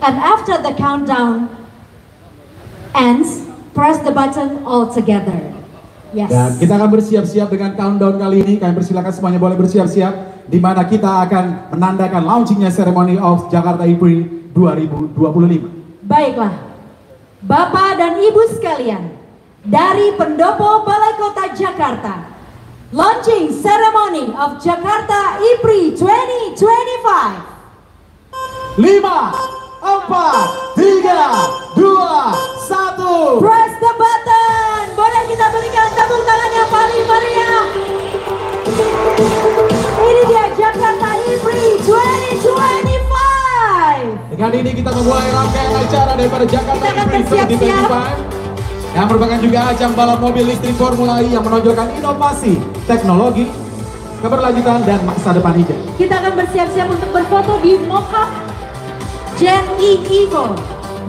And after the countdown ends, press the button all together. Yes. Dan kita akan bersiap-siap dengan countdown kali ini. Kami persilakan semuanya boleh bersiap-siap, di mana kita akan menandakan launchingnya Ceremony of Jakarta IPRI 2025. Baiklah, Bapak dan Ibu sekalian, dari Pendopo Balai Kota Jakarta, launching Ceremony of Jakarta IPRI 2025. 5, 4, 3, 2, 1. Press the button. Boleh kita berikan tepuk tangan yang paling meriah. Ini dia Jakarta IPRI 2025. Dengan ini kita memulai rangkaian acara daripada Jakarta IPRI 2025 yang merupakan juga ajang balap mobil listrik Formula E yang menonjolkan inovasi, teknologi, keberlanjutan, dan masa depan hijau. Kita akan bersiap-siap untuk berfoto di mock-up Gen E Evo.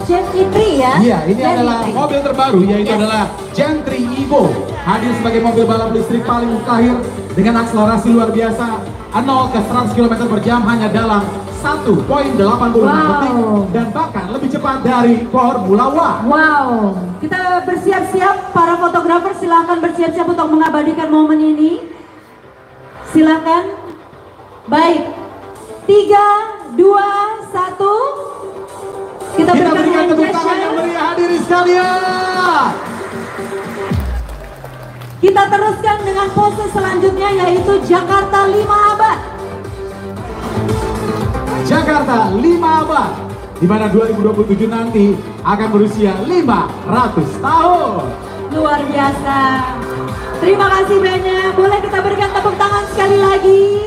Gen E3 ya? Iya, ini Gen adalah E3. mobil terbaru, yaitu adalah Gen 3 Evo. Hadir sebagai mobil balap listrik paling mutakhir dengan akselerasi luar biasa 0 ke 100 km per jam hanya dalam 1.86 detik dan bahkan lebih cepat dari Formula One. Wow, kita bersiap-siap, para fotografer silakan bersiap-siap untuk mengabadikan momen ini. Silakan. Baik, 3, 2, 1. Kita berikan tepuk tangan yang meriah hadirin sekalian. Kita teruskan dengan pose selanjutnya, yaitu Jakarta 5 abad. Jakarta 5 abad, di mana 2027 nanti akan berusia 500 tahun. Luar biasa. Terima kasih banyak. Boleh kita berikan tepuk tangan sekali lagi.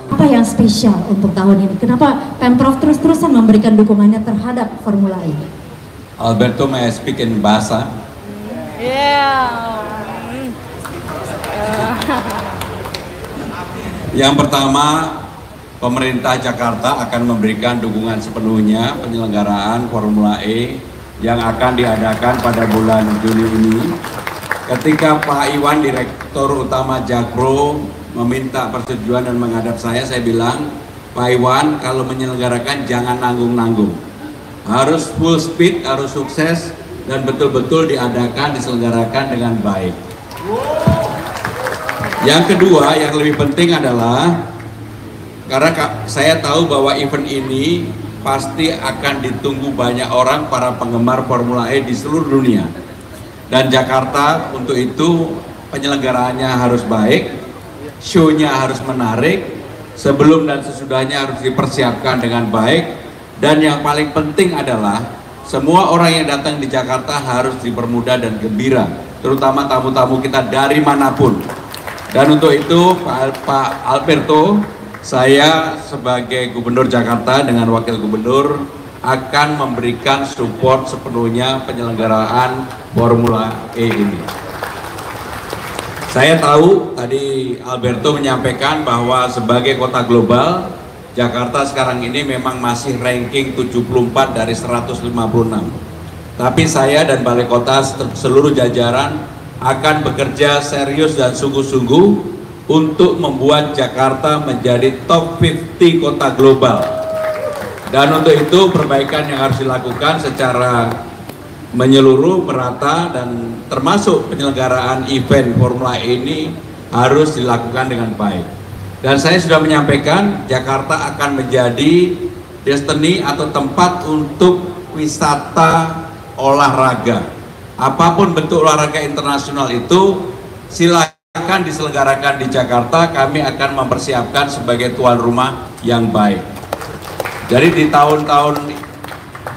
Apa yang spesial untuk tahun ini? Kenapa Pemprov terus-terusan memberikan dukungannya terhadap Formula E? Alberto, may I speak in Bahasa? Yang pertama, pemerintah Jakarta akan memberikan dukungan sepenuhnya penyelenggaraan Formula E yang akan diadakan pada bulan Juni ini. Ketika Pak Iwan, Direktur Utama Jakpro, meminta persetujuan dan menghadap saya bilang, Pak Iwan, kalau menyelenggarakan jangan nanggung-nanggung. Harus full speed, harus sukses, dan betul-betul diadakan, diselenggarakan dengan baik. Yang kedua, yang lebih penting adalah karena saya tahu bahwa event ini pasti akan ditunggu banyak orang, para penggemar Formula E di seluruh dunia. Dan Jakarta untuk itu penyelenggaraannya harus baik, show-nya harus menarik, sebelum dan sesudahnya harus dipersiapkan dengan baik. Dan yang paling penting adalah semua orang yang datang di Jakarta harus dipermudah dan gembira, terutama tamu-tamu kita dari manapun. Dan untuk itu Pak Alberto, saya sebagai Gubernur Jakarta dengan Wakil Gubernur akan memberikan support sepenuhnya penyelenggaraan Formula E ini. Saya tahu tadi Alberto menyampaikan bahwa sebagai kota global, Jakarta sekarang ini memang masih ranking 74 dari 156. Tapi saya dan Balai Kota seluruh jajaran akan bekerja serius dan sungguh-sungguh untuk membuat Jakarta menjadi top 50 kota global. Dan untuk itu perbaikan yang harus dilakukan secara menyeluruh, merata, dan termasuk penyelenggaraan event Formula E ini harus dilakukan dengan baik. Dan saya sudah menyampaikan Jakarta akan menjadi destinasi atau tempat untuk wisata olahraga. Apapun bentuk olahraga internasional itu silakan diselenggarakan di Jakarta, kami akan mempersiapkan sebagai tuan rumah yang baik. Jadi di tahun-tahun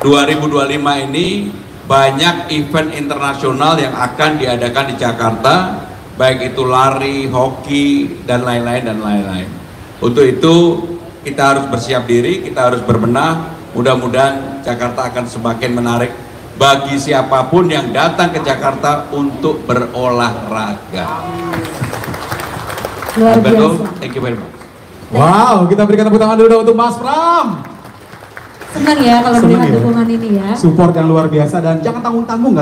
2025 ini banyak event internasional yang akan diadakan di Jakarta, baik itu lari, hoki, dan lain-lain. Untuk itu kita harus bersiap diri, kita harus berbenah. Mudah-mudahan Jakarta akan semakin menarik bagi siapapun yang datang ke Jakarta untuk berolahraga. Luar biasa. Thank you very much. Wow, kita berikan tepuk tangan dulu untuk Mas Pram. Senang ya kalau Senang melihat ya. dukungan ini ya. Support yang luar biasa dan jangan tanggung-tanggung.